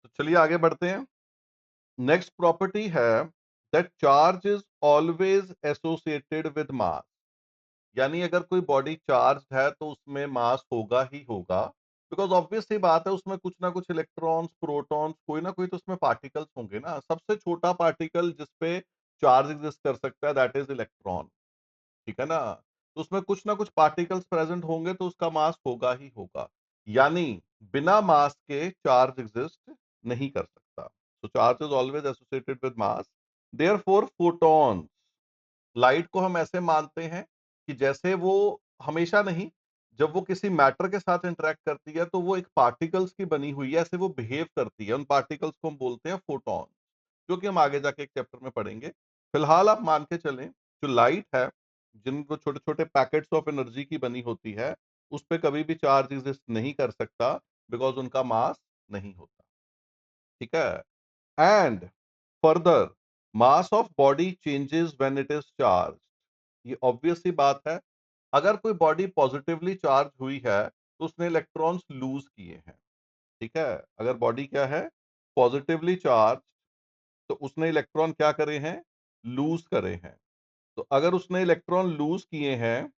तो चलिए आगे बढ़ते हैं। नेक्स्ट प्रॉपर्टी है that charge is always associated with mass. यानी अगर कोई बॉडी चार्ज है तो उसमें मास होगा ही होगा, बिकॉज ऑब्वियस सी बात है उसमें कुछ ना कुछ इलेक्ट्रॉन्स, प्रोटॉन्स, कोई ना कोई तो उसमें पार्टिकल्स होंगे ना। सबसे छोटा पार्टिकल जिसपे चार्ज एग्जिस्ट कर सकता है दैट इज इलेक्ट्रॉन। ठीक है ना। तो उसमें कुछ ना कुछ पार्टिकल्स प्रेजेंट होंगे तो उसका मास होगा ही होगा। यानी बिना मास के चार्ज एग्जिस्ट नहीं कर सकता। तो charge is always associated with mass. Therefore photons, light को हम ऐसे मानते हैं कि जैसे वो हमेशा नहीं, जब वो किसी मैटर के साथ इंटरेक्ट करती है तो वो एक पार्टिकल्स की बनी हुई है, ऐसे वो बिहेव करती है। उन पार्टिकल्स को हम बोलते हैं फोटॉन, जो कि हम आगे जाके एक चैप्टर में पढ़ेंगे। फिलहाल आप मान के चलें जो लाइट है, जिनको छोटे छोटे पैकेट्स ऑफ एनर्जी की बनी होती है, उस पर कभी भी चार्ज एग्जिस्ट नहीं कर सकता, बिकॉज उनका मास नहीं होता। ठीक है। And further, mass of body changes when it is charge. ये ऑब्वियस सी बात है। अगर कोई बॉडी पॉजिटिवली चार्ज हुई है तो उसने इलेक्ट्रॉन्स लूज किए हैं। ठीक है। अगर बॉडी क्या है, पॉजिटिवली चार्ज, तो उसने इलेक्ट्रॉन क्या करे हैं, लूज करे हैं। तो अगर उसने इलेक्ट्रॉन लूज किए हैं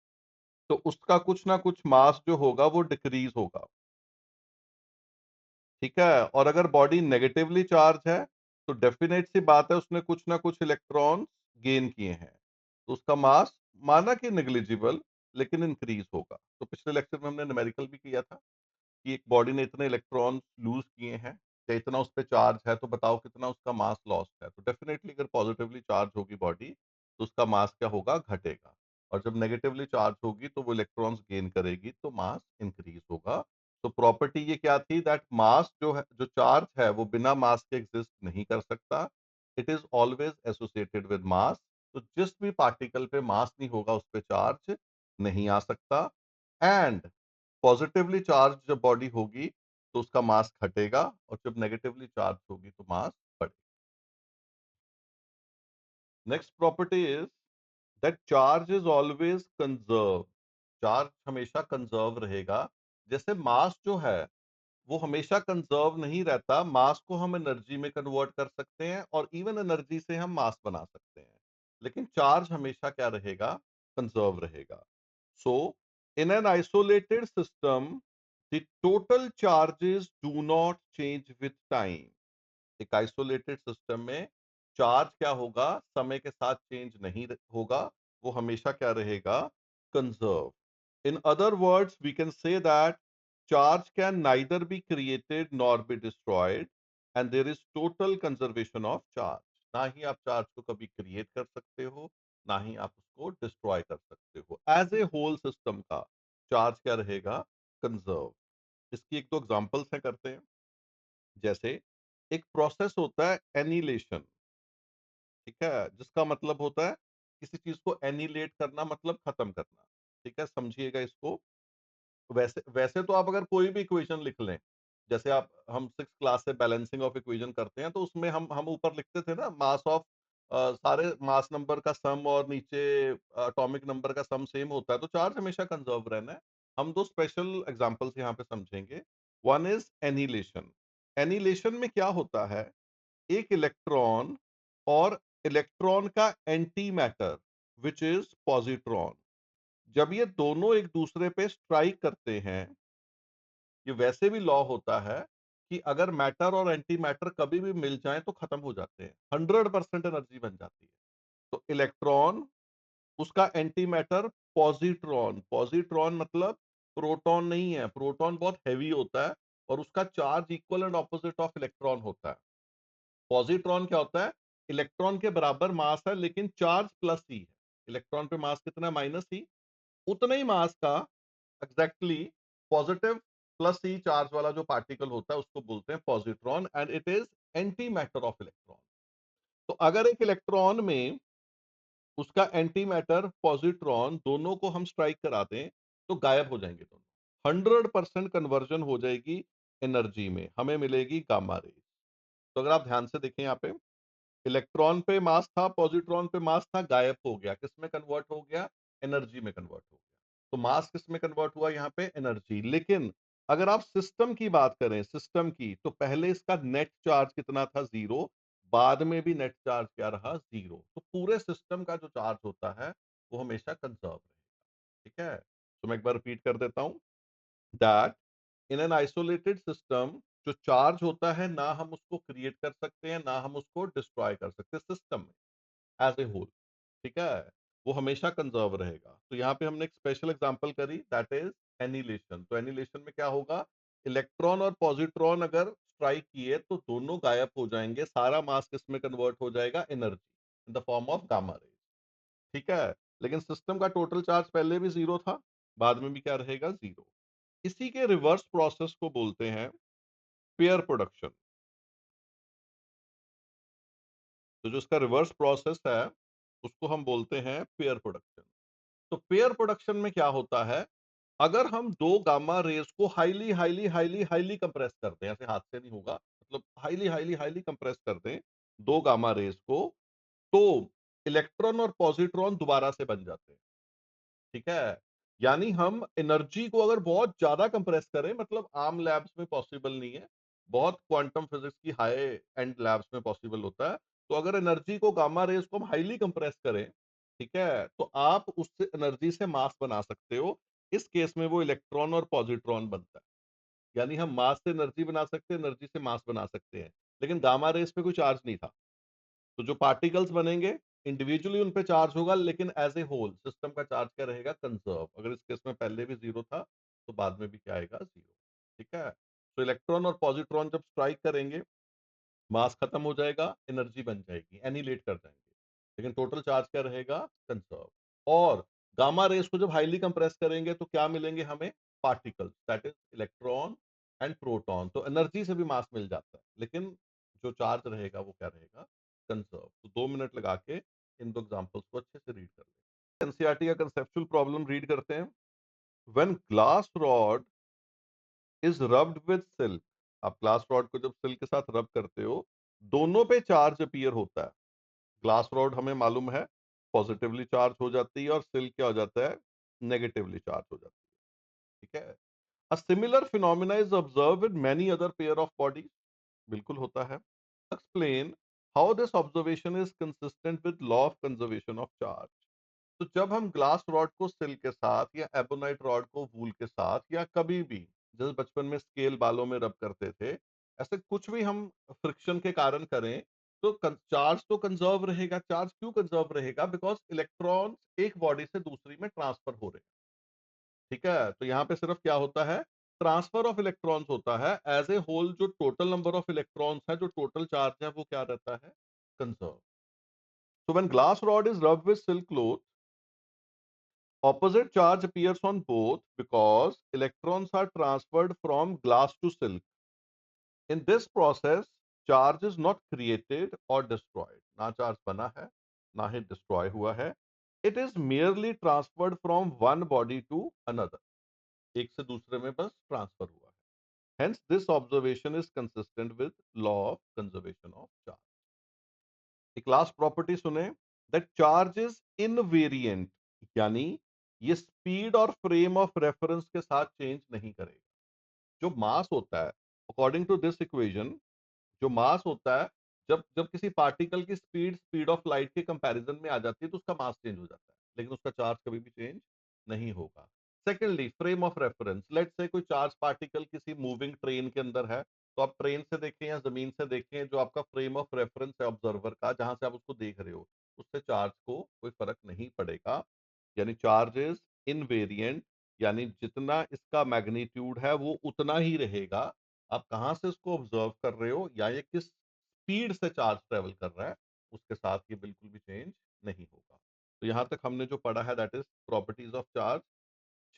तो उसका कुछ ना कुछ मास जो होगा वो डिक्रीज होगा। ठीक है। और अगर बॉडी नेगेटिवली चार्ज है तो डेफिनेट सी बात है उसने कुछ ना कुछ इलेक्ट्रॉन गेन किए हैं, तो उसका मास माना कि नेग्लिजिबल लेकिन इंक्रीज होगा। तो पिछले लेक्चर में हमने न्यूमेरिकल भी किया था कि एक बॉडी ने इतने इलेक्ट्रॉन लूज किए हैं या इतना उस पर चार्ज है, तो बताओ कितना उसका मास लॉस्ट है। तो डेफिनेटली अगर पॉजिटिवली चार्ज होगी बॉडी तो उसका मास क्या होगा, घटेगा। और जब नेगेटिवली चार्ज होगी तो वो इलेक्ट्रॉन्स गेन करेगी तो मास इंक्रीज होगा। तो प्रॉपर्टी ये क्या थी, दैट मास जो है, जो चार्ज है, वो बिना मास के एग्जिस्ट नहीं कर सकता। It is always associated with mass. तो जिस भी पार्टिकल पे मास नहीं होगा उस पे चार्ज नहीं आ सकता। एंड पॉजिटिवली चार्ज जब बॉडी होगी तो उसका मास घटेगा, और जब नेगेटिवली चार्ज होगी तो मास बढ़ेगा। Next property is that charge is always conserve. Charge हमेशा कंजर्व रहेगा। जैसे मास जो है वो हमेशा कंजर्व नहीं रहता, मास को हम एनर्जी में कन्वर्ट कर सकते हैं और इवन एनर्जी से हम मास बना सकते हैं, लेकिन चार्ज हमेशा क्या रहेगा, कंजर्व रहेगा। So in an isolated system the total charges do not change with time. एक आइसोलेटेड सिस्टम में चार्ज क्या होगा, समय के साथ चेंज नहीं होगा, वो हमेशा क्या रहेगा, conserve. In other words we can say that charge can neither be created nor be destroyed and there is total conservation of charge. ना ही आप चार्ज को कभी क्रिएट कर सकते हो, ना ही आप उसको डिस्ट्रॉय कर सकते हो। एज ए होल सिस्टम का चार्ज क्या रहेगा, कंजर्व। इसकी एक दो एग्जांपल्स हैं, करते हैं। जैसे एक प्रोसेस होता है एनिलेशन। ठीक है, जिसका मतलब होता है किसी चीज को एनिलेट करना, मतलब खत्म करना। ठीक है, समझिएगा इसको। वैसे वैसे तो आप अगर कोई भी इक्वेशन लिख लें, जैसे आप, हम सिक्स क्लास से बैलेंसिंग ऑफ इक्वेशन करते हैं, तो उसमें हम ऊपर लिखते थे ना, मास ऑफ सारे मास नंबर का सम और नीचे एटॉमिक नंबर का सम सेम होता है, तो चार्ज हमेशा कंजर्व रहना है। हम दो स्पेशल एग्जांपल्स यहाँ पे समझेंगे। One is annihilation. एनिलेशन में क्या होता है, एक इलेक्ट्रॉन और इलेक्ट्रॉन का anti matter which is positron, जब ये दोनों एक दूसरे पे स्ट्राइक करते हैं, ये वैसे भी लॉ होता है कि अगर मैटर और एंटी मैटर कभी भी मिल जाएं तो खत्म हो जाते हैं, 100% एनर्जी बन जाती है। तो इलेक्ट्रॉन, उसका एंटी मैटर पॉजिट्रॉन, पॉजिट्रॉन मतलब प्रोटॉन नहीं है, प्रोटॉन बहुत हैवी होता है और उसका charge equal and opposite of electron होता है। पॉजिट्रॉन क्या होता है, इलेक्ट्रॉन के बराबर मास है लेकिन चार्ज प्लस ही है। इलेक्ट्रॉन पे मास कितना, माइनस ही। उतने ही मास का एग्जैक्टली पॉजिटिव प्लस ही चार्ज वाला जो पार्टिकल होता है उसको बोलते हैं positron, and it is anti matter of electron. तो अगर एक इलेक्ट्रॉन में उसका एंटी मैटर पॉजिट्रॉन दोनों को हम स्ट्राइक करा दें तो गायब हो जाएंगे दोनों। 100% कन्वर्जन हो जाएगी एनर्जी में, हमें मिलेगी गामा रेज। तो अगर आप ध्यान से देखें यहाँ पे, इलेक्ट्रॉन पे मास था, पॉजिट्रॉन पे मास था, गायब हो गया, किस में कन्वर्ट हो गया, एनर्जी में कन्वर्ट हो गया। तो मास किस में कन्वर्ट हुआ, यहाँ पे एनर्जी। लेकिन अगर आप सिस्टम की बात करें, सिस्टम की, तो पहले इसका नेट चार्ज कितना था? 0। बाद में भी नेट चार्ज क्या रहा? 0। तो पूरे सिस्टम का जो चार्ज होता है वो हमेशा कंजर्व रहेगा। ठीक है, तो मैं एक बार रिपीट कर देता हूं that in an isolated system जो चार्ज होता है ना हम उसको क्रिएट कर सकते हैं ना हम उसको डिस्ट्रॉय कर सकते सिस्टम में एज ए होल। ठीक है, वो हमेशा कंजर्व रहेगा। तो यहाँ पे हमने एक स्पेशल एग्जांपल करी दैट इज एनिलेशन। तो एनिलेशन में क्या होगा? इलेक्ट्रॉन और पॉजिट्रॉन अगर स्ट्राइक किए तो दोनों गायब हो जाएंगे, सारा मास किसमें कन्वर्ट हो जाएगा? Energy in the form of gamma rays. ठीक है, लेकिन सिस्टम का टोटल चार्ज पहले भी 0 था, बाद में भी क्या रहेगा? 0। इसी के रिवर्स प्रोसेस को बोलते हैं पेयर प्रोडक्शन। तो जो इसका रिवर्स प्रोसेस है उसको हम बोलते हैं पेयर प्रोडक्शन। तो पेयर प्रोडक्शन में क्या होता है? अगर हम दो गामा रेज को highly highly highly highly compress कर दें, ऐसे हाथ से नहीं होगा, मतलब हाईली हाईली हाईली कंप्रेस कर दें दो गामा रेज को, तो इलेक्ट्रॉन और पॉजिट्रॉन दोबारा से बन जाते हैं। ठीक है, यानी हम एनर्जी को अगर बहुत ज्यादा कंप्रेस करें, मतलब आम लैब्स में पॉसिबल नहीं है, बहुत क्वांटम फिजिक्स की हाई एंड लैब्स में पॉसिबल होता है। तो अगर एनर्जी को गामा रेज को हम हाईली कंप्रेस करें, ठीक है, तो आप उससे एनर्जी से मास बना सकते हो। इस केस में वो इलेक्ट्रॉन और पॉजिट्रॉन बनता है। यानी हम मास से एनर्जी बना सकते हैं, एनर्जी से मास बना सकते हैं, लेकिन गामा रेज पे कोई चार्ज नहीं था। तो जो पार्टिकल्स बनेंगे इंडिविजुअली उन पे चार्ज होगा, लेकिन एज ए होल सिस्टम का चार्ज क्या रहेगा? कंजर्व। अगर इस केस में पहले भी 0 था तो बाद में भी क्या आएगा? 0। ठीक है, तो इलेक्ट्रॉन और पॉजिट्रॉन जब स्ट्राइक करेंगे मास खत्म हो जाएगा, एनर्जी बन जाएगी, एनिलेट कर जाएंगे, लेकिन टोटल चार्ज क्या रहेगा? कंजर्व। और गामा रेस को जब हाईली कंप्रेस करेंगे तो क्या मिलेंगे हमें? Particles, that is electron and proton. तो एनर्जी से भी मास मिल जाता है, लेकिन जो चार्ज रहेगा वो क्या रहेगा? कंजर्व। तो 2 मिनट लगा के इन दो एग्जांपल्स को अच्छे से रीड कर लें। एनसीईआरटी का कंसेप्चुअल प्रॉब्लम रीड करते हैं। When glass rod is rubbed with silk, आप ग्लास रॉड को जब सिल्क के साथ रब करते हो, दोनों पे चार्ज अपीयर होता है। ग्लास रॉड हमें मालूम है पॉजिटिवली चार्ज हो जाती है और सिल्क क्या हो जाता है? नेगेटिवली चार्ज हो जाती है। ठीक है, a similar phenomena is observe in many other pair of bodies. बिल्कुल होता है। Explain how this observation is consistent with law of conservation of charge. तो जब हम ग्लास रॉड को सिल्क के साथ या एबोनाइट रॉड को वूल के साथ या कभी भी, जैसे बचपन में स्केल बालों में रब करते थे, ऐसे कुछ भी हम फ्रिक्शन के कारण करें तो चार्ज तो कंजर्व रहेगा। चार्ज क्यों कंजर्व रहेगा? बिकॉज इलेक्ट्रॉन एक बॉडी से दूसरी में ट्रांसफर हो रहे हैं। ठीक है, तो यहाँ पे सिर्फ क्या होता है? ट्रांसफर ऑफ इलेक्ट्रॉन्स होता है। एज ए होल जो टोटल नंबर ऑफ इलेक्ट्रॉन्स है, जो टोटल चार्ज है, वो क्या रहता है? Conserve. So when glass rod is rubbed with silk cloth, opposite charge appears on both because electrons are transferred from glass to silk. In this process, charge is not created or destroyed. ना charge बना है, ना ही destroy हुआ है। It is merely transferred from one body to another. एक से दूसरे में बस ट्रांसफर हुआ है। Hence, this observation is consistent with law of conservation of charge. एक लास्ट प्रॉपर्टी सुने, दैट चार्ज इज इनवेरिएंट, यानी ये स्पीड और फ्रेम ऑफ रेफरेंस के साथ चेंज नहीं करेगा। जो मास होता है, अकॉर्डिंग टू दिस इक्वेशन, जो मास होता है, जब जब किसी पार्टिकल की स्पीड स्पीड ऑफ लाइट के कंपैरिजन में आ जाती है तो उसका मास चेंज हो जाता है, लेकिन उसका चार्ज कभी भी चेंज नहीं होगा। Secondly, frame of reference. Let say कोई चार्ज पार्टिकल किसी मूविंग ट्रेन के अंदर है, तो आप ट्रेन से देखें या जमीन से देखें, जो आपका फ्रेम ऑफ रेफरेंस है ऑब्जर्वर का, जहां से आप उसको देख रहे हो, उससे चार्ज को कोई फर्क नहीं पड़ेगा। यानी चार्ज इज इनवेरिएंट, यानी जितना इसका मैग्नीट्यूड है वो उतना ही रहेगा। आप कहां से उसको ऑब्जर्व कर रहे हो या ये किस स्पीड से चार्ज ट्रेवल कर रहा है, उसके साथ ये बिल्कुल भी चेंज नहीं होगा। तो यहां तक हमने जो पढ़ा है that is properties of charge.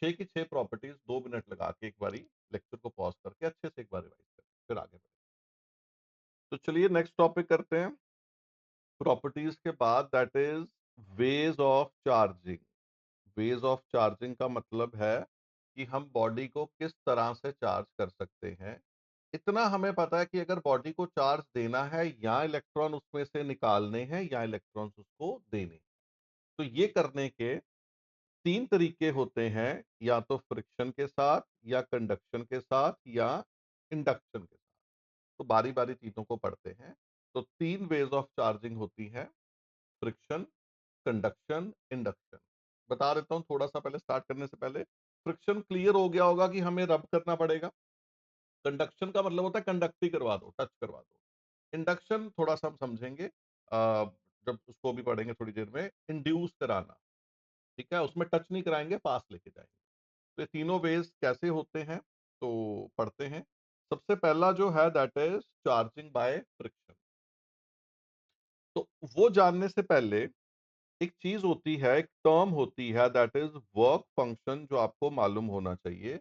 6 की 6 प्रॉपर्टीज 2 मिनट लगा के एक बारी लेक्चर को पॉज करके अच्छे से एक बार रिवाइज करें, फिर आगे बढ़े। तो चलिए नेक्स्ट टॉपिक करते हैं प्रॉपर्टीज के बाद, that is ways of charging. Ways of charging का मतलब है कि हम बॉडी को किस तरह से चार्ज कर सकते हैं। इतना हमें पता है कि अगर बॉडी को चार्ज देना है, या इलेक्ट्रॉन उसमें से निकालने हैं या इलेक्ट्रॉन्स उसको देने हैं। तो ये करने के तीन तरीके होते हैं, या तो फ्रिक्शन के साथ, या कंडक्शन के साथ, या इंडक्शन के साथ। तो बारी बारी चीजों को पढ़ते हैं। तो तीन वेज ऑफ चार्जिंग होती है, फ्रिक्शन, कंडक्शन, इंडक्शन। बता देता हूं थोड़ा सा, पहले स्टार्ट करने से पहले। फ्रिक्शन क्लियर हो गया होगा कि हमें रब करना पड़ेगा। कंडक्शन का मतलब होता है कंडक्ट ही करवा दो, टच करवा दो। इंडक्शन थोड़ा सा हम समझेंगे, जब उसको भी पढ़ेंगे थोड़ी देर में। इंड्यूस कराना, ठीक है, उसमें टच नहीं कराएंगे, पास लेके जाएंगे। तो ये तीनों वेज कैसे होते हैं, तो पढ़ते हैं। सबसे पहला जो है that is charging by friction. तो वो जानने से पहले एक चीज होती है, एक टर्म होती है दैट इज वर्क फंक्शन, जो आपको मालूम होना चाहिए।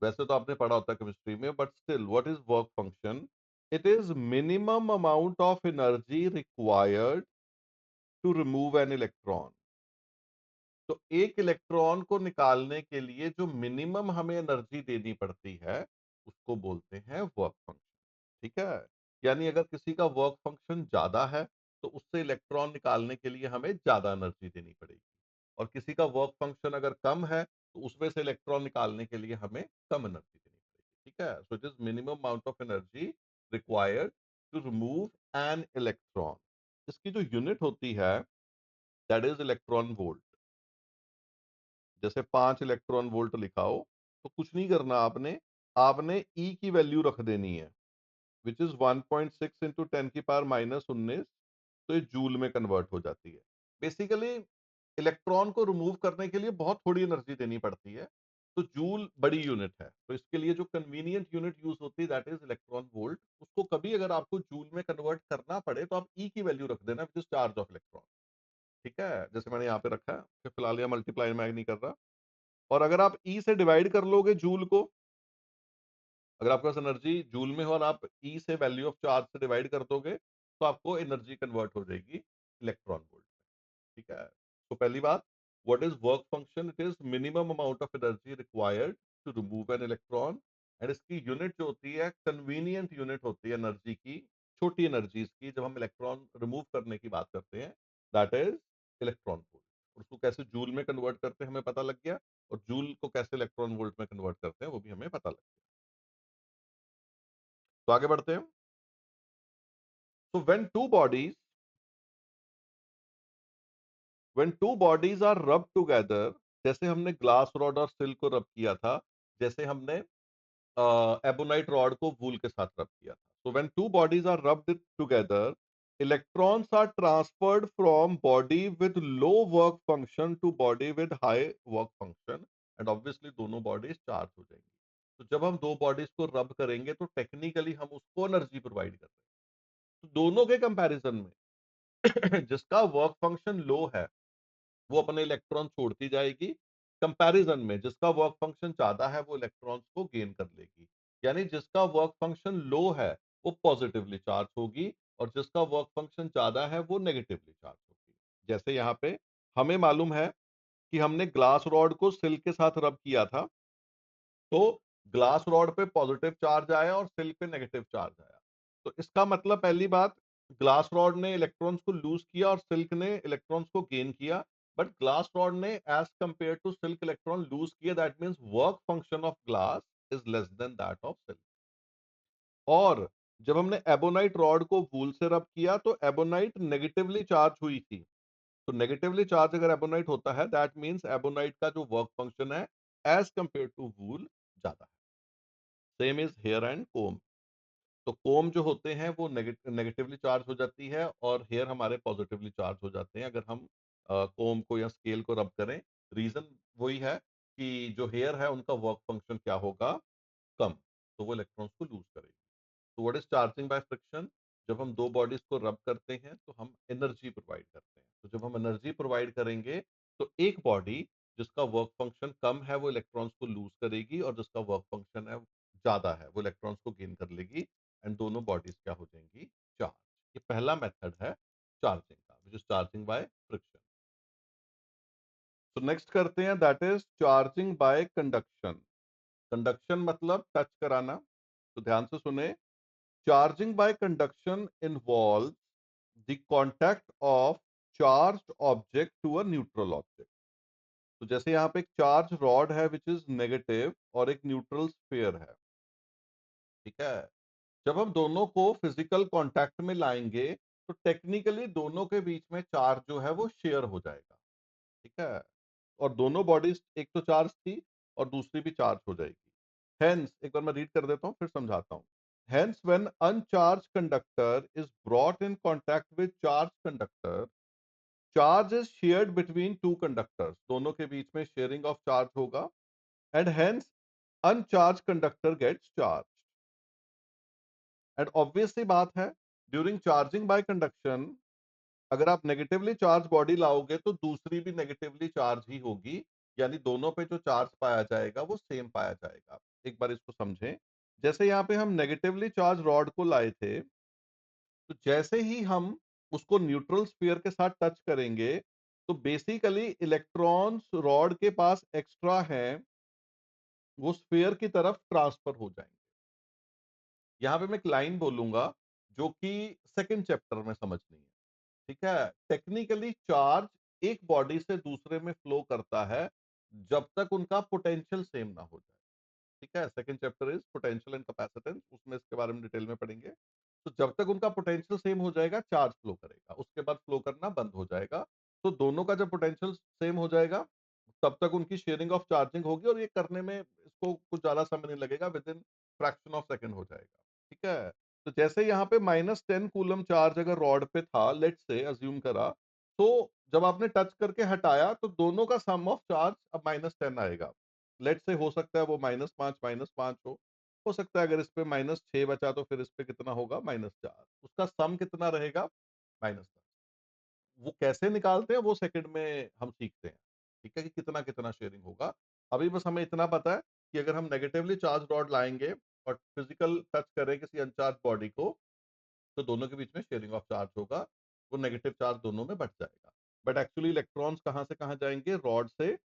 वैसे तो आपने पढ़ा होता है केमिस्ट्री में, but still what is work function? It is minimum amount of energy required to remove an electron. तो एक इलेक्ट्रॉन को निकालने के लिए जो मिनिमम हमें एनर्जी देनी पड़ती है, उसको बोलते हैं वर्क फंक्शन। ठीक है, यानी अगर किसी का वर्क फंक्शन ज्यादा है, तो उससे इलेक्ट्रॉन निकालने के लिए हमें ज्यादा एनर्जी देनी पड़ेगी। और किसी का वर्क फंक्शन अगर कम है, तो उसमें से इलेक्ट्रॉन निकालने के लिए हमें कम एनर्जी देनी पड़ेगी। ठीक है, so it is minimum amount of energy required to remove an electron. इसकी जो यूनिट होती है दैट इज इलेक्ट्रॉन वोल्ट। जैसे 5 इलेक्ट्रॉन वोल्ट लिखा हो, तो कुछ नहीं करना आपने, आपने ई की वैल्यू रख देनी है, विच इज 1.6 इंटू 10⁻⁻19। तो ये जूल में कन्वर्ट हो जाती है। बेसिकली इलेक्ट्रॉन को रिमूव करने के लिए बहुत थोड़ी एनर्जी देनी पड़ती है, तो जूल बड़ी यूनिट है। तो इसके लिए जो कन्वीनियंट यूनिट यूज होती है दैट इज इलेक्ट्रॉन वोल्ट। उसको कभी अगर आपको जूल में कन्वर्ट करना पड़े, तो आप ई की वैल्यू रख देना, which is charge of electron. ठीक है, जैसे मैंने यहाँ पे रखा है, फिलहाल यहाँ मल्टीप्लाई मैं नहीं कर रहा। और अगर आप ई से डिवाइड कर लोगे जूल को, अगर आपके पास एनर्जी जूल में हो और आप ई से वैल्यू ऑफ चार्ज से डिवाइड कर दोगे, तो आपको एनर्जी कन्वर्ट हो जाएगी इलेक्ट्रॉन वोल्ट। ठीक है, तो पहली बात, what is work function? It is minimum amount of energy required to remove an electron. And इसकी यूनिट जो होती है, कन्वीनियंट यूनिट होती है एनर्जी की, छोटी एनर्जीज की, जब हम इलेक्ट्रॉन रिमूव करने की बात करते हैं, दैट इज इलेक्ट्रॉन वोल्ट। और उसको कैसे जूल में कन्वर्ट करते हैं हमें पता लग गया, और जूल को कैसे इलेक्ट्रॉन वोल्ट में कन्वर्ट करते हैं वो भी हमें पता लग गया। तो आगे बढ़ते हैं। So when two bodies are rubbed together, जैसे हमने ग्लास रॉड और सिल्क को रब किया था, जैसे हमने एबोनाइट रॉड को वूल के साथ रब किया था। So when two bodies are rubbed together, electrons are transferred from body with low work function to body with high work function, and obviously दोनों बॉडीज चार्ज हो जाएंगी। तो जब हम दो बॉडीज को रब करेंगे, तो टेक्निकली हम उसको एनर्जी प्रोवाइड कर रहे हैं। तो दोनों के कंपैरिजन में जिसका वर्क फंक्शन लो है, वो अपने इलेक्ट्रॉन छोड़ती जाएगी। कंपैरिजन में जिसका वर्क फंक्शन ज्यादा है, वो इलेक्ट्रॉन्स को गेन कर लेगी। यानी जिसका वर्क फंक्शन लो है, वो पॉजिटिवली चार्ज होगी, और जिसका वर्क फंक्शन ज्यादा है, वो नेगेटिवली चार्ज होगी। जैसे यहाँ पे हमें मालूम है कि हमने ग्लास रॉड को सिल्क के साथ रब किया था, तो ग्लास रॉड पे पॉजिटिव चार्ज आया और सिल्क पे नेगेटिव चार्ज आया। तो इसका मतलब पहली बात, ग्लास रॉड ने इलेक्ट्रॉन्स को लूज किया और सिल्क ने इलेक्ट्रॉन्स को गेन किया। बट ग्लास रॉड ने as compare to silk electron lose किया, that means work function of glass is less than that of silk. और जब हमने एबोनाइट रॉड को वूल से रब किया, तो एबोनाइट नेगेटिवली चार्ज हुई थी। तो नेगेटिवली चार्ज अगर एबोनाइट होता है, दैट मींस एबोनाइट का जो वर्क फंक्शन है एज कंपेयर टू वूल ज्यादा है। सेम इज हेयर एंड कोम। तो कोम जो होते हैं वो नेगेटिवली चार्ज हो जाती है, और हेयर हमारे पॉजिटिवली चार्ज हो जाते हैं अगर हम कोम को या स्केल को रब करें। रीजन वही है कि जो हेयर है उनका वर्क फंक्शन क्या होगा, कम, तो वो इलेक्ट्रॉन्स को लूज करेगी। तो what is charging by friction? जब हम दो बॉडीज को रब करते हैं, तो हम एनर्जी प्रोवाइड करते हैं। तो जब हम एनर्जी प्रोवाइड करेंगे, तो एक बॉडी जिसका वर्क फंक्शन कम है, वो इलेक्ट्रॉन्स को लूज करेगी, और जिसका वर्क फंक्शन है ज्यादा है, वो इलेक्ट्रॉन्स को गेन कर लेगी। एंड दोनों बॉडीज क्या हो जाएंगी, चार्ज। ये पहला मेथड है चार्जिंग का, which is charging by friction. तो नेक्स्ट करते हैं, that is charging by conduction. Conduction मतलब टच कराना। तो ध्यान से सुने, charging by conduction involve the contact of charged object to a neutral object. तो जैसे यहाँ पे एक चार्ज रॉड है विच इज नेगेटिव और एक न्यूट्रल स्फीयर है, ठीक है। जब हम दोनों को फिजिकल कांटेक्ट में लाएंगे तो टेक्निकली दोनों के बीच में चार्ज जो है वो शेयर हो जाएगा, ठीक है। और दोनों बॉडीज एक तो चार्ज थी और दूसरी भी चार्ज हो जाएगी। हेंस एक बार मैं रीड कर देता हूं फिर समझाता हूं। Hence when uncharged conductor is brought in contact with charged conductor, charge is shared between two conductors, दोनों के बीच में शेयरिंग ऑफ चार्ज होगा। And hence uncharged conductor gets charge. And obvious सी बात है, ड्यूरिंग चार्जिंग बाय कंडक्शन अगर आप नेगेटिवली चार्ज बॉडी लाओगे तो दूसरी भी नेगेटिवली चार्ज ही होगी, यानी दोनों पे जो चार्ज पाया जाएगा वो सेम पाया जाएगा। एक बार इसको समझें। जैसे यहाँ पे हम नेगेटिवली चार्ज रॉड को लाए थे, तो जैसे ही हम उसको न्यूट्रल स्फीयर के साथ टच करेंगे तो बेसिकली इलेक्ट्रॉन्स रॉड के पास एक्स्ट्रा हैं, वो स्फीयर की तरफ ट्रांसफर हो जाएंगे। यहाँ पे मैं एक लाइन बोलूंगा जो कि सेकंड चैप्टर में समझनी है, ठीक है। टेक्निकली चार्ज एक बॉडी से दूसरे में फ्लो करता है जब तक उनका पोटेंशियल सेम ना हो जाए, ठीक है। Second chapter is potential and capacitance, उसमें इसके बारे में डिटेल में पढ़ेंगे। तो जब तक उनका पोटेंशियल सेम हो जाएगा चार्ज फ्लो करेगा, उसके बाद फ्लो करना बंद हो जाएगा। तो दोनों का जब पोटेंशियल सेम हो जाएगा तब तक उनकी शेयरिंग ऑफ चार्जिंग होगी, और ये करने में इसको कुछ ज्यादा समय नहीं लगेगा, with in fraction of second हो जाएगा, ठीक है। तो जैसे यहाँ पे -10 कूलम चार्ज अगर रॉड पे था, लेट से अज्यूम करा, तो जब आपने टच करके हटाया तो दोनों का सम ऑफ चार्ज अब -10 आएगा। लेट से हो सकता है वो -5 -5 हो सकता है अगर इस पे -6 बचा तो फिर इस पे कितना होगा -4, उसका सम कितना रहेगा -10। वो कैसे निकालते हैं वो सेकंड में हम सीखते हैं, ठीक है, कि कितना कितना शेयरिंग होगा। अभी बस हमें इतना पता है कि अगर हम नेगेटिवली चार्ज रॉड लाएंगे और फिजिकल टच करें किसी अनचार्ज बॉडी को तो दोनों के बीच में शेयरिंग ऑफ चार्ज होगा, वो नेगेटिव चार्ज दोनों में बढ़ जाएगा। बट एक्चुअली इलेक्ट्रॉन्स कहाँ से कहाँ जाएंगे, रॉड से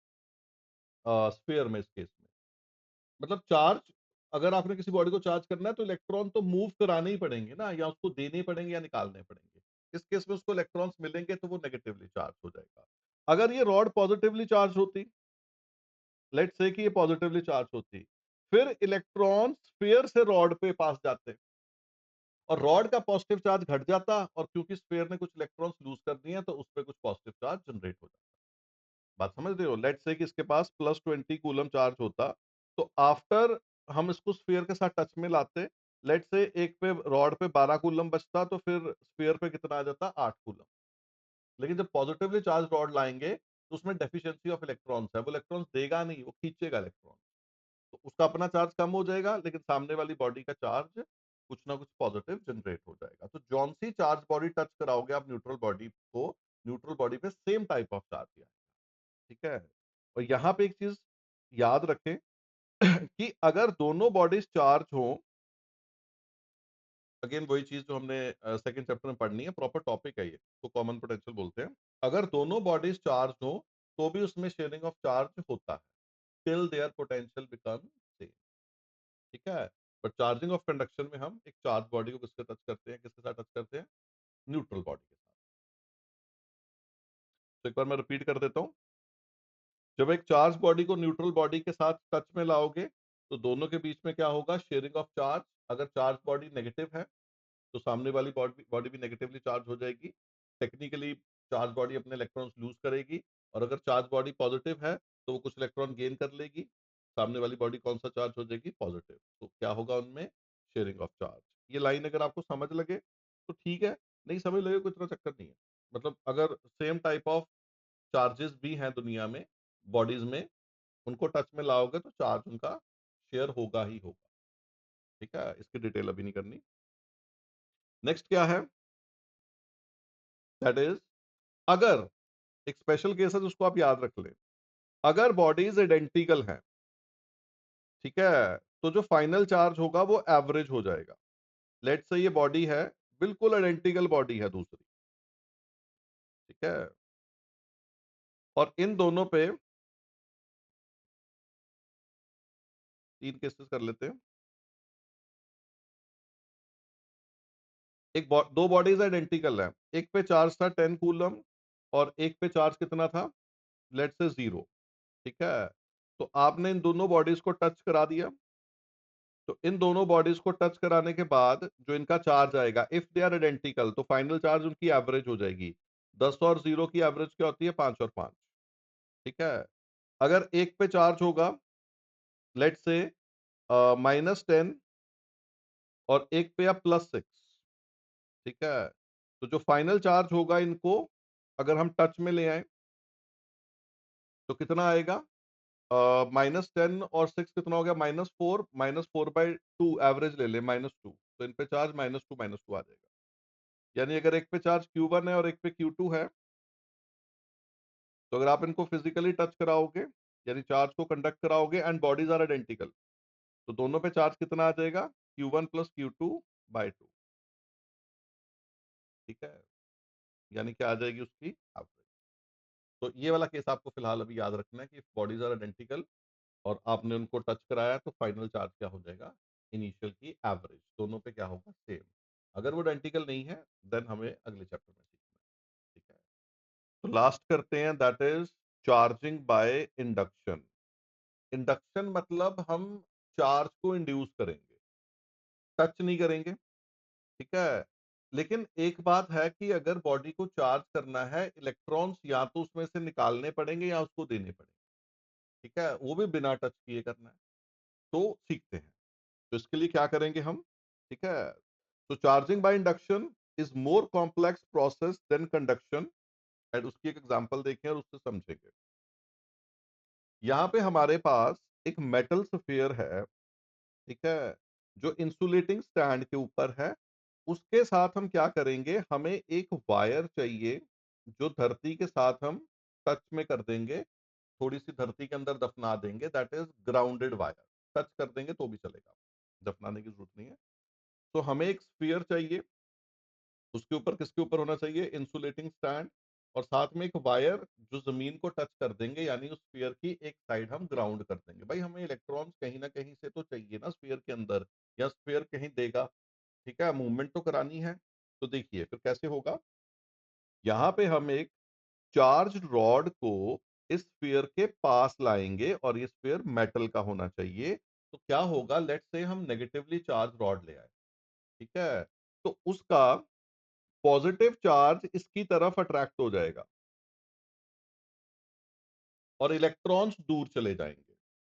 स्फीयर में, इस केस में। मतलब चार्ज, अगर आपने किसी बॉडी को चार्ज करना है तो इलेक्ट्रॉन तो मूव कराने ही पड़ेंगे ना, या उसको देने ही पड़ेंगे या निकालने पड़ेंगे। इस केस में उसको इलेक्ट्रॉन्स मिलेंगे तो वो नेगेटिवली चार्ज हो जाएगा। अगर ये रॉड पॉजिटिवली चार्ज होती, लेट्स से कि ये पॉजिटिवली चार्ज होती, फिर इलेक्ट्रॉन स्फीयर से रॉड पे पास जाते और रॉड का पॉजिटिव चार्ज घट जाता, और क्योंकि स्फीयर ने कुछ इलेक्ट्रॉन्स लूज कर दिए हैं तो उस पर कुछ पॉजिटिव चार्ज जनरेट हो जाता। बात समझ रहे हो। लेट्स से कि इसके पास +20 कूलम चार्ज होता, तो आफ्टर हम इसको स्फीयर के साथ टच में लाते, लेट्स से एक पे रॉड पे 12 कूलम बचता तो फिर स्फीयर पे कितना आ जाता, 8 कूलम। लेकिन जब पॉजिटिवली चार्ज रॉड लाएंगे तो उसमें डेफिशिएंसी ऑफ इलेक्ट्रॉन्स है, वो इलेक्ट्रॉन्स देगा नहीं, वो खींचेगा इलेक्ट्रॉन, तो उसका अपना चार्ज कम हो जाएगा लेकिन सामने वाली बॉडी का चार्ज कुछ ना कुछ पॉजिटिव जनरेट हो जाएगा। तो जौन सी चार्ज बॉडी टच कराओगे आप न्यूट्रल बॉडी को, न्यूट्रल बॉडी पे सेम टाइप ऑफ चार्ज आएगा, ठीक है। और यहाँ पे एक चीज याद रखें कि अगर दोनों बॉडीज चार्ज हो, अगेन वही चीज जो हमने सेकंड चैप्टर में पढ़नी है, प्रॉपर टॉपिक है ये, तो कॉमन पोटेंशियल बोलते हैं। अगर दोनों बॉडीज चार्ज हो तो भी उसमें शेयरिंग ऑफ चार्ज होता है, till their potential become same, ठीक है। बट चार्जिंग ऑफ कंडक्शन में हम एक चार्ज बॉडी को किससे टच करते हैं, किसके साथ टच करते हैं, न्यूट्रल बॉडी के साथ। तो एक बार मैं रिपीट कर देता हूँ। जब एक चार्ज बॉडी को न्यूट्रल बॉडी के साथ टच में लाओगे तो दोनों के बीच में क्या होगा, शेयरिंग ऑफ चार्ज। अगर चार्ज बॉडी नेगेटिव है तो सामने वाली बॉडी बॉडी भी नेगेटिवली चार्ज हो जाएगी, टेक्निकली चार्ज बॉडी अपने इलेक्ट्रॉन्स लूज करेगी। और अगर चार्ज बॉडी पॉजिटिव है तो वो कुछ इलेक्ट्रॉन गेन कर लेगी, सामने वाली बॉडी कौन सा चार्ज हो जाएगी, पॉजिटिव, तो क्या होगा उनमें, शेयरिंग ऑफ चार्ज। ये लाइन अगर आपको समझ लगे तो ठीक है, नहीं समझ लगे कोई इतना चक्कर नहीं है। मतलब अगर सेम टाइप ऑफ चार्जेस भी हैं दुनिया में, बॉडीज में, उनको टच में लाओगे तो चार्ज उनका शेयर होगा ही होगा, ठीक है। इसकी डिटेल अभी नहीं करनी। नेक्स्ट क्या है, दैट इज, अगर, एक स्पेशल केस है जिसको आप याद रख लें, अगर बॉडीज आइडेंटिकल हैं, ठीक है, तो जो फाइनल चार्ज होगा वो एवरेज हो जाएगा। लेट्स से ये बॉडी है, बिल्कुल आइडेंटिकल बॉडी है दूसरी, ठीक है, और इन दोनों पे तीन केसेस कर लेते हैं। दो बॉडीज आइडेंटिकल है, एक पे चार्ज था 10 कूलम और एक पे चार्ज कितना था, लेट्स से 0। ठीक है? तो आपने इन दोनों बॉडीज को टच करा दिया। तो इन दोनों बॉडीज को टच कराने के बाद जो इनका चार्ज आएगा, इफ दे आर आइडेंटिकल, तो फाइनल चार्ज उनकी एवरेज हो जाएगी। 10 और 0 की एवरेज क्या होती है? 5 और 5। ठीक है? अगर एक पे चार्ज होगा, लेट्स से -10, और एक पे या +6, ठीक है? तो जो फाइनल चार्ज होगा इनको, अगर हम टच में ले आए, तो कितना आएगा? -10 और 6 कितना हो गया? -4, -4/2 एवरेज ले ले, -2, तो इन पे चार्ज -2 -2 आ जाएगा। यानी अगर एक पे चार्ज Q1 है और एक पे Q2 है, तो अगर आप इनको फिजिकली टच कराओगे, यानी चार्ज को कंडक्ट कराओगे एंड बॉडीज आर आइडेंटिकल, तो दोनों पे चार्ज कितना आ जाएगा? Q1 + Q2/2। ठीक है? यानी क्या आ जाएगी उसकी एवरेज। तो ये वाला केस आपको फिलहाल अभी याद रखना है कि बॉडीज आर आइडेंटिकल और आपने उनको टच कराया, तो फाइनल चार्ज क्या हो जाएगा? इनिशियल की एवरेज दोनों पे क्या होगा? सेम। अगर वो आइडेंटिकल नहीं है, देन हमें अगले चैप्टर में सीखना है। ठीक है? तो लास्ट करते हैं, that is charging by induction. Induction मतलब हम चार्ज को इंड्यूस करेंगे, टच नहीं करेंगे। ठीक है? लेकिन एक बात है कि अगर बॉडी को चार्ज करना है, इलेक्ट्रॉन्स या तो उसमें से निकालने पड़ेंगे या उसको देने पड़ेंगे। ठीक है? वो भी बिना टच किए करना है। तो सीखते हैं। तो इसके लिए क्या करेंगे हम? ठीक है? तो charging by induction is more complex process than conduction, and उसकी एक एग्जांपल देखें और उससे समझेंगे। यहाँ पे हमारे पास एक मेटल स्फीयर है, ठीक है, जो इंसुलेटिंग स्टैंड के ऊपर है। उसके साथ हम क्या करेंगे? हमें एक वायर चाहिए जो धरती के साथ हम टच में कर देंगे, थोड़ी सी धरती के अंदर दफना देंगे, that is grounded wire. Touch कर देंगे तो भी चलेगा, दफनाने की जरूरत नहीं है। तो हमें एक स्फीयर चाहिए, उसके ऊपर किसके ऊपर होना चाहिए? इंसुलेटिंग स्टैंड, और साथ में एक वायर जो जमीन को टच कर देंगे, यानी उस स्फीयर की एक साइड हम ग्राउंड कर देंगे। भाई हमें इलेक्ट्रॉन्स कहीं ना कहीं से तो चाहिए ना स्फीयर के अंदर, या स्फीयर कहीं देगा। ठीक है? मूवमेंट तो करानी है। तो देखिए फिर कैसे होगा। यहाँ पे हम एक चार्ज रॉड को इस स्फीयर के पास लाएंगे, और ये स्फीयर मेटल का होना चाहिए। तो क्या होगा? लेट्स से हम नेगेटिवली चार्ज रॉड ले आए, ठीक है, तो उसका पॉजिटिव चार्ज इसकी तरफ अट्रैक्ट हो जाएगा और इलेक्ट्रॉन्स दूर चले जाएंगे।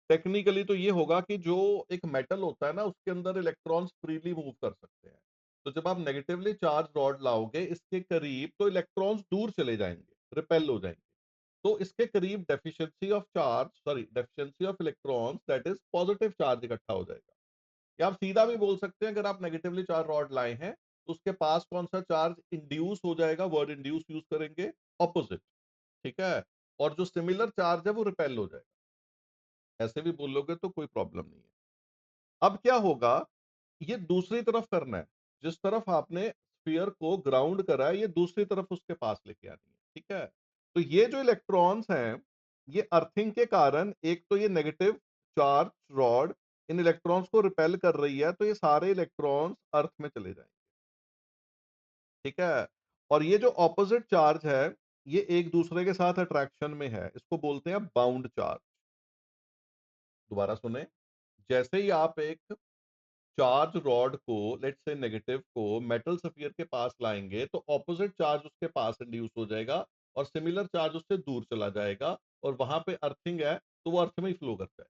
टेक्निकली तो ये होगा कि जो एक मेटल होता है ना, उसके अंदर इलेक्ट्रॉन्स फ्रीली मूव कर सकते हैं। तो जब आप नेगेटिवली चार्ज रॉड लाओगे इसके करीब, तो इलेक्ट्रॉन्स दूर चले जाएंगे, रिपेल हो जाएंगे। तो इसके करीब deficiency of charge, sorry deficiency of electrons, that is positive charge इकट्ठा हो जाएगा। या आप सीधा भी बोल सकते हैं, अगर आप नेगेटिवली चार्ज रॉड लाए हैं, तो उसके पास कौन सा चार्ज इंड्यूस हो जाएगा? वर्ड इंड्यूस यूज करेंगे, ऑपोजिट। ठीक है? और जो सिमिलर चार्ज है वो रिपेल हो जाएगा। ऐसे भी बोलोगे तो कोई प्रॉब्लम नहीं है। अब क्या होगा? ये दूसरी तरफ करना है। जिस तरफ आपने स्फीयर को ग्राउंड करा है, ये दूसरी तरफ उसके पास लेके आनी है। ठीक है? तो ये जो इलेक्ट्रॉन्स हैं, ये अर्थिंग के कारण, एक तो ये नेगेटिव चार्ज रॉड इन इलेक्ट्रॉन्स को रिपेल कर रही है, तो ये सारे इलेक्ट्रॉन्स अर्थ में चले जाएंगे। ठीक है? और ये जो ऑपोजिट चार्ज है, ये एक दूसरे के साथ अट्रैक्शन में है, इसको बोलते हैं बाउंड चार्ज। दोबारा सुने। जैसे ही आप एक चार्ज रॉड को, लेट्स से नेगेटिव को, मेटल स्फीयर के पास लाएंगे, तो ऑपोजिट चार्ज उसके पास इंड्यूस हो जाएगा और सिमिलर चार्ज उससे दूर चला जाएगा, और वहां पे अर्थिंग है, तो वो अर्थ में ही फ्लो कर जाएगा।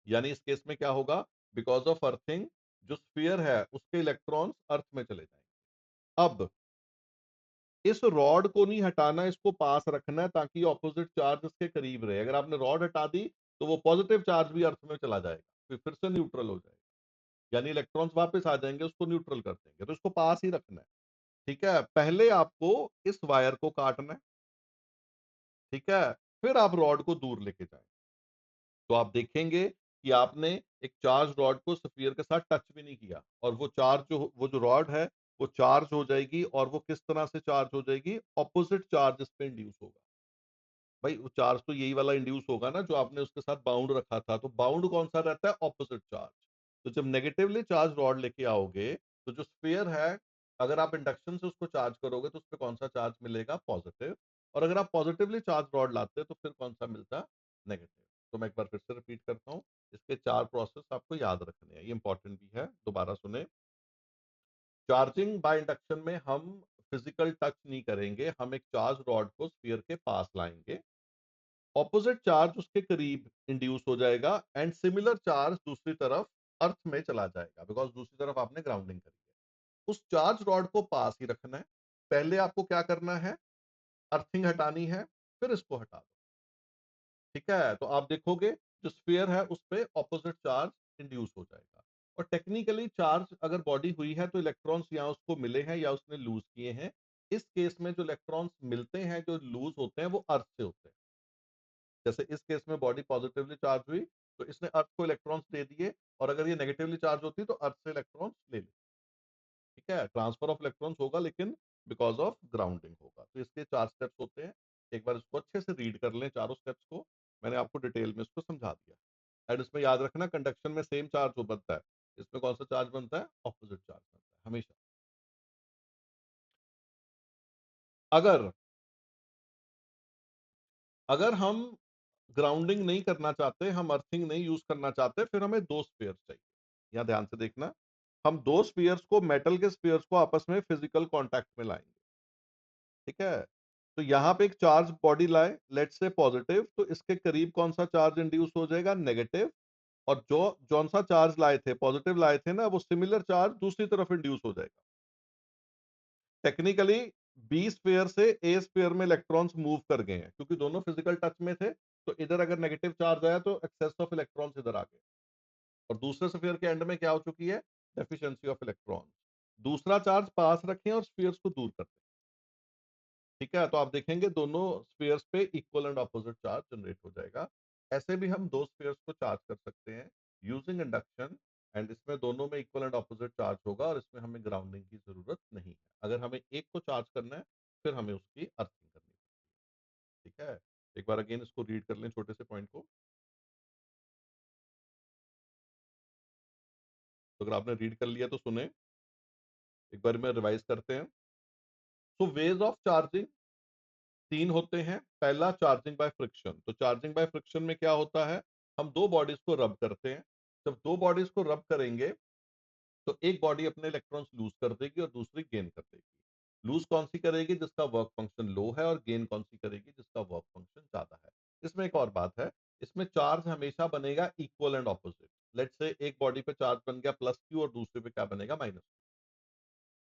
यानी इस केस में क्या होगा? बिकॉज ऑफ अर्थिंग, जो स्फीयर है उसके इलेक्ट्रॉन्स अर्थ में चले जाएंगे। अब इस रॉड को नहीं हटाना, इसको पास रखना है, ताकि ऑपोजिट चार्ज इसके करीब रहे। अगर आपने रॉड हटा दी, तो वो पॉजिटिव चार्ज भी अर्थ में चला जाएगा, फिर से न्यूट्रल हो जाएगा, यानी इलेक्ट्रॉन्स वापस आ जाएंगे, उसको न्यूट्रल कर देंगे। तो इसको पास ही रखना है। ठीक है? पहले आपको इस वायर को काटना है, ठीक है, फिर आप रॉड को दूर लेके जाएं। तो आप देखेंगे कि आपने एक चार्ज रॉड को स्फीयर के साथ टच भी नहीं किया, और वो चार्ज वो जो रॉड है, वो चार्ज हो जाएगी। और वो किस तरह से चार्ज हो जाएगी? ऑपोजिट चार्ज इस पे इंड्यूस होगा। भाई वो चार्ज तो यही वाला इंड्यूस होगा ना, जो आपने उसके साथ बाउंड रखा था। तो बाउंड कौन सा रहता है? Opposite charge. तो जब नेगेटिवली चार्ज रॉड लेके आओगे, तो जो स्फीयर है, अगर आप इंडक्शन से उसको चार्ज करोगे, तो उस पर कौन सा चार्ज मिलेगा? पॉजिटिव। और अगर आप पॉजिटिवली चार्ज रॉड लाते, तो फिर कौन सा मिलता? नेगेटिव। तो मैं एक बार फिर से रिपीट करता हूँ, इसके 4 प्रोसेस आपको याद रखने हैं, ये इंपॉर्टेंट भी है, दोबारा सुने। चार्जिंग बाय इंडक्शन में हम फिजिकल टच नहीं करेंगे, हम एक चार्ज रॉड को स्फीयर के पास लाएंगे, ऑपोजिट चार्ज उसके करीब इंड्यूस हो जाएगा एंड सिमिलर चार्ज दूसरी तरफ अर्थ में चला जाएगा, बिकॉज दूसरी तरफ आपने ग्राउंडिंग करी है। उस चार्ज रॉड को पास ही रखना है। पहले आपको क्या करना है, अर्थिंग हटानी है, फिर इसको हटा दो। ठीक है, तो आप देखोगे जो स्फीयर है उस पे ऑपोजिट चार्ज इंड्यूस हो जाएगा। और टेक्निकली चार्ज अगर बॉडी हुई है तो इलेक्ट्रॉन्स या उसको मिले हैं या उसने लूज किए हैं। इस केस में जो इलेक्ट्रॉन्स मिलते हैं, जो लूज होते हैं, वो अर्थ से होते हैं। जैसे इस केस में बॉडी पॉजिटिवली चार्ज हुई तो इसने अर्थ को इलेक्ट्रॉन्स दे दिए, और अगर ये नेगेटिवली चार्ज होती तो अर्थ से इलेक्ट्रॉन्स ले ली। ठीक है, ट्रांसफर ऑफ इलेक्ट्रॉन्स होगा लेकिन बिकॉज ऑफ ग्राउंडिंग होगा। तो इसके 4 स्टेप्स होते हैं। एक बार इसको अच्छे से रीड कर लें चारों स्टेप्स को, मैंने आपको डिटेल में इसको समझा दिया। एंड इसमें याद रखना, कंडक्शन में सेम चार्ज हो बनता है, इसमें कौन सा चार्ज बनता है, ऑपोजिट चार्ज बनता है हमेशा। अगर अगर हम ग्राउंडिंग नहीं करना चाहते, हम अर्थिंग नहीं यूज करना चाहते, फिर हमें दो स्पेयर्स चाहिए। यहाँ ध्यान से देखना, हम दो स्पेयर्स को, मेटल के स्पेयर्स को आपस में फिजिकल कांटेक्ट में लाएंगे। ठीक है, तो यहाँ पे एक चार्ज बॉडी लाए, लेट्स से पॉजिटिव, तो इसके करीब कौन सा चार्ज इंड्यूस हो जाएगा, नेगेटिव। और जो जौन सा चार्ज लाए थे, पॉजिटिव लाए थे ना, वो सिमिलर चार्ज दूसरी तरफ इंड्यूस हो जाएगा। टेक्निकली बी स्फीयर से ए स्फीयर में इलेक्ट्रॉन्स मूव कर गए हैं, क्योंकि दोनों फिजिकल टच में थे। तो इधर अगर नेगेटिव चार्ज आया तो एक्सेस ऑफ इलेक्ट्रॉन्स इधर आ गए, और दूसरे स्फीयर के एंड में क्या हो चुकी है, डेफिशिएंसी ऑफ इलेक्ट्रॉन्स। दूसरा चार्ज पास रखें और स्फीयर्स को दूर कर दें। ठीक है, तो आप देखेंगे दोनों स्फीयर्स पे equal and opposite charge generate हो जाएगा। ऐसे भी हम दो स्फीयर्स को चार्ज कर सकते हैं यूजिंग इंडक्शन, एंड इसमें दोनों में इक्वल एंड ऑपोजिट चार्ज होगा, और इसमें हमें ग्राउंडिंग की जरूरत नहीं है। अगर हमें एक को चार्ज करना है फिर हमें उसकी अर्थिंग करनी है। ठीक है, एक बार अगेन इसको रीड कर लें छोटे से पॉइंट को। तो अगर आपने रीड कर लिया तो सुने, एक बार में रिवाइज करते हैं। सो वेज ऑफ चार्जिंग तीन होते हैं। पहला, चार्जिंग बाय फ्रिक्शन। तो चार्जिंग बाय फ्रिक्शन में क्या होता है, हम दो बॉडीज को रब करते हैं। जब दो बॉडीज को रब करेंगे तो एक बॉडी अपने इलेक्ट्रॉन्स लूज कर देगी और दूसरी गेन कर देगी। लूज कौन सी करेगी, जिसका वर्क फंक्शन लो है, और गेन कौन सी करेगी, जिसका वर्क फंक्शन ज्यादा है। इसमें एक और बात है, इसमें चार्ज हमेशा बनेगा equal and opposite. Let's say एक बॉडी पे चार्ज बन गया प्लस क्यू और दूसरे पे क्या बनेगा, माइनस।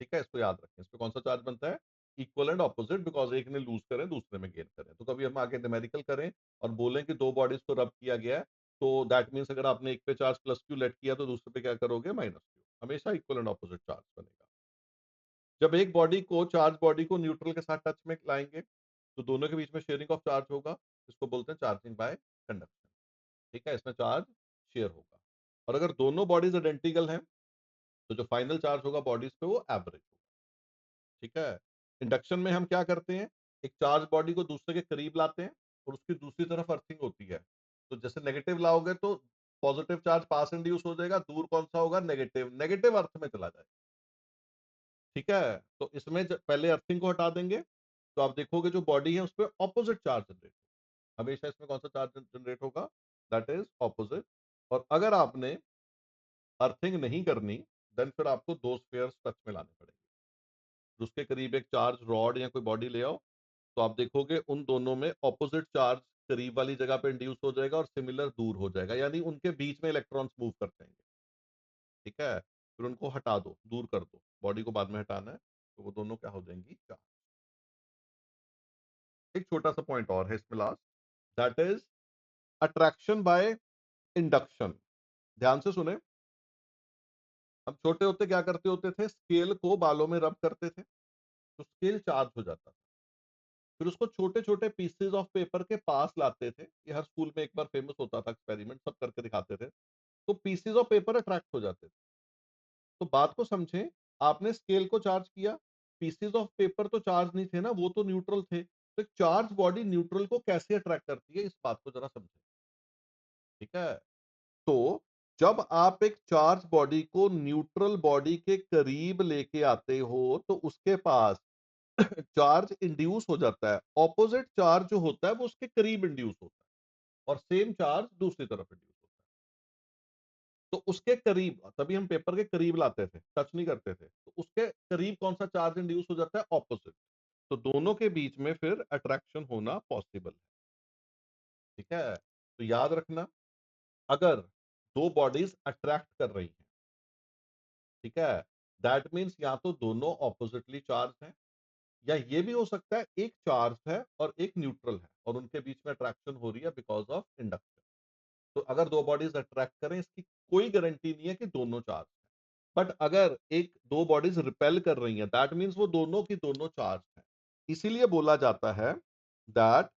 ठीक है, इसको याद रखें, इसमें कौन सा चार्ज बनता है, इक्वल एंड ऑपोजिट, बिकॉज एक ने लूज करें दूसरे में गेन करें। तो कभी हम आगे न्यूमेरिकल करें और बोलें कि दो बॉडीज को रब किया गया है, तो दैट मीन्स अगर आपने एक पे चार्ज प्लस क्यू लेट किया तो दूसरे पे क्या करोगे, माइनस क्यू। हमेशा इक्वल एंड ऑपोजिट चार्ज बनेगा। जब एक बॉडी को, चार्ज बॉडी को न्यूट्रल के साथ टच में लाएंगे तो दोनों के बीच में शेयरिंग ऑफ चार्ज होगा, इसको बोलते हैं चार्जिंग बाय कंडक्शन। ठीक है, इसमें चार्ज शेयर होगा। और अगर दोनों बॉडीज आइडेंटिकल हैं तो जो फाइनल चार्ज होगा बॉडीज पे वो एवरेज होगा। ठीक है, इंडक्शन में हम क्या करते हैं, एक चार्ज बॉडी को दूसरे के करीब लाते हैं और उसकी दूसरी तरफ अर्थिंग होती है। तो जैसे नेगेटिव लाओगे तो पॉजिटिव चार्ज पास इंड्यूस हो जाएगा, दूर कौन सा होगा, नेगेटिव, नेगेटिव अर्थ में चला जाएगा। ठीक है, तो इसमें पहले अर्थिंग को हटा देंगे तो आप देखोगे जो बॉडी है उस पर ऑपोजिट चार्ज जनरेट, हमेशा इसमें कौन सा चार्ज जनरेट होगा, दैट इज ऑपोजिट। और अगर आपने अर्थिंग नहीं करनी, देन फिर आपको दो स्फीयर्स टच में लाने पड़ेंगे। उसके करीब एक चार्ज रॉड या कोई बॉडी ले आओ, तो आप देखोगे उन दोनों में ऑपोजिट चार्ज करीब वाली जगह पे इंड्यूस हो जाएगा और सिमिलर दूर हो जाएगा, यानी उनके बीच में इलेक्ट्रॉन्स मूव करते हैं। ठीक है, फिर उनको हटा दो, दूर कर दो, बॉडी को बाद में हटाना है, तो वो दोनों क्या हो जाएंगी, चार्ज। एक छोटा सा पॉइंट और है इसमें last, that is attraction by induction. ध्यान से सुने, हम छोटे होते क्या करते होते थे, स्केल को बालों में रब करते थे तो स्केल चार्ज हो जाता था। फिर उसको छोटे छोटे पीसेज ऑफ पेपर के पास लाते थे, ये हर स्कूल में एक बार फेमस होता था एक्सपेरिमेंट, सब करके दिखाते थे, तो पीसेज ऑफ पेपर अट्रैक्ट हो जाते थे। तो बात को समझें, आपने स्केल को चार्ज किया, पीसेज ऑफ पेपर तो चार्ज नहीं थे ना, वो तो न्यूट्रल थे, तो चार्ज बॉडी न्यूट्रल को कैसे अट्रैक्ट करती है, इस बात को जरा समझें। ठीक है, तो जब आप एक चार्ज बॉडी को न्यूट्रल बॉडी के करीब लेके आते हो तो उसके पास चार्ज इंड्यूस हो जाता है, ऑपोजिट चार्ज जो होता है वो उसके करीब इंड्यूस होता है। और सेम चार्ज दूसरी तरफ इंड्यूस होता है। तो उसके करीब, तभी हम पेपर के करीब लाते थे, टच नहीं करते थे, तो उसके करीब कौन सा चार्ज इंड्यूस हो जाता है? ऑपोजिट। तो दोनों के बीच में फिर अट्रैक्शन होना पॉसिबल है। ठीक है, तो याद रखना, अगर दो बॉडीज अट्रैक्ट कर रही हैं, ठीक है, दैट मीन्स या तो दोनों ऑपोजिटली चार्ज हैं, या ये भी हो सकता है एक चार्ज है और एक न्यूट्रल है और उनके बीच में अट्रैक्शन हो रही है बिकॉज ऑफ इंडक्शन। तो अगर दो बॉडीज अट्रैक्ट करें, इसकी कोई गारंटी नहीं है कि दोनों चार्ज हैं। बट अगर एक दो बॉडीज रिपेल कर रही हैं, दैट मीन्स वो दोनों की दोनों चार्ज हैं। इसीलिए बोला जाता है that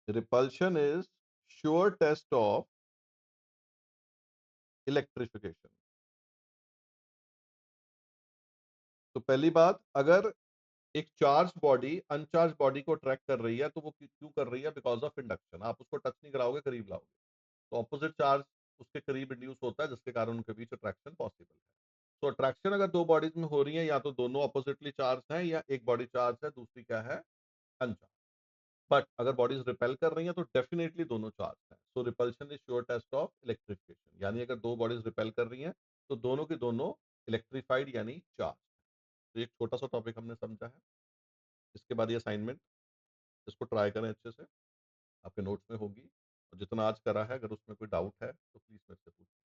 repulsion is sure test of electrification. तो पहली बात, अगर एक चार्ज बॉडी अनचार्ज बॉडी को ट्रैक कर रही है, तो वो क्यों कर रही है? Because of induction. आप उसको टच नहीं कराओगे, करीब लाओगे, तो ऑपोजिट चार्ज उसके करीब इंड्यूस होता है, जिसके कारण उनके बीच अट्रैक्शन पॉसिबल है। तो अट्रैक्शन अगर दो बॉडीज में हो रही है, या तो दोनों ऑपोजिटली चार्ज हैं, या एक बॉडी चार्ज है, दूसरी क्या है? अनचार्ज। बट अगर बॉडीज रिपेल कर रही हैं, तो डेफिनेटली दोनों चार्ज हैं। So repulsion is sure test of electrification, यानी अगर दो बॉडीज रिपेल कर रही हैं, तो दोनों की दोनों इलेक्ट्रीफाइड यानी चार्ज। तो एक छोटा सा टॉपिक हमने समझा है। इसके बाद ये असाइनमेंट, इसको ट्राई करें अच्छे से, आपके नोट्स में होगी। और जितना आज करा है, अगर उसमें कोई डाउट है तो प्लीज मेरे से पूछें।